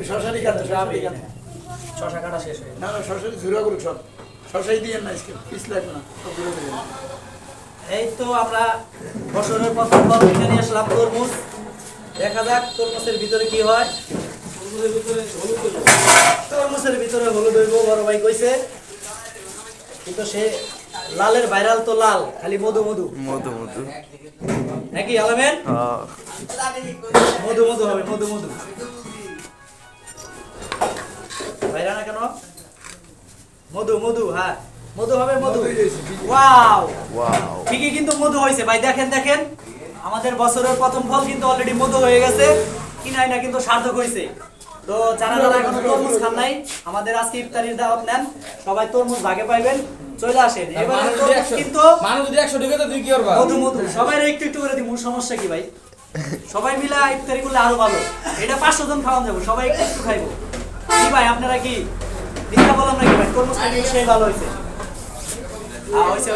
শশারি কাটা শশা কাটা শেষ হয়ে না না শশারি ঝুরা করুক সব শশাই দিয়ে না আজকে পিস লাগবে না সব ঝুরা দেবেন এই তো আমরা বছরের প্রথম ফল কিনে নিয়ে আসলাম তরমুজ দেখা যাক তরমুজের ভিতরে কি হয় তরমুজের ভিতরে হলুদ হইব বড় ভাই কইছে কিন্তু সে লালের ভাইরাল তো লাল খালি মধু মধু মধু মধু নাকি আলামেন মধু মধু হবে মধু মধু ভাইরা না কেন মধু মধু হ্যাঁ মধু হবে মধু ওয়াও ওয়াও ঠিকই কিন্তু মধু হয়েছে ভাই দেখেন দেখেন আমাদের বছরের প্রথম ফল কিন্তু অলরেডি মধু হয়ে গেছে কিনাই না কিন্তু সার্থক হয়েছে তো যারা যারা এখন তরমুজ খান নাই আমাদের আজকে ইফতারির দাওয়াত নেন সবাই তরমুজ ভাগে পাইবেন চলে আসেন এবারে তরমুজ কিন্তু মানুষ যদি 100 ঢুকে তো তুই কি করবা মধু মধু সবাই একটু একটু করে দিমু সমস্যা কি ভাই সবাই মিলে ইফতারি করলে আরো ভালো এটা 500 জন খাওয়ান যাবো সবাই একটু একটু খাইবো কি ভাই আপনারা কি দিদা বললাম নাকি ভাই তরমুজ খাইতে সেই ভালো হয়েছে হয়েছে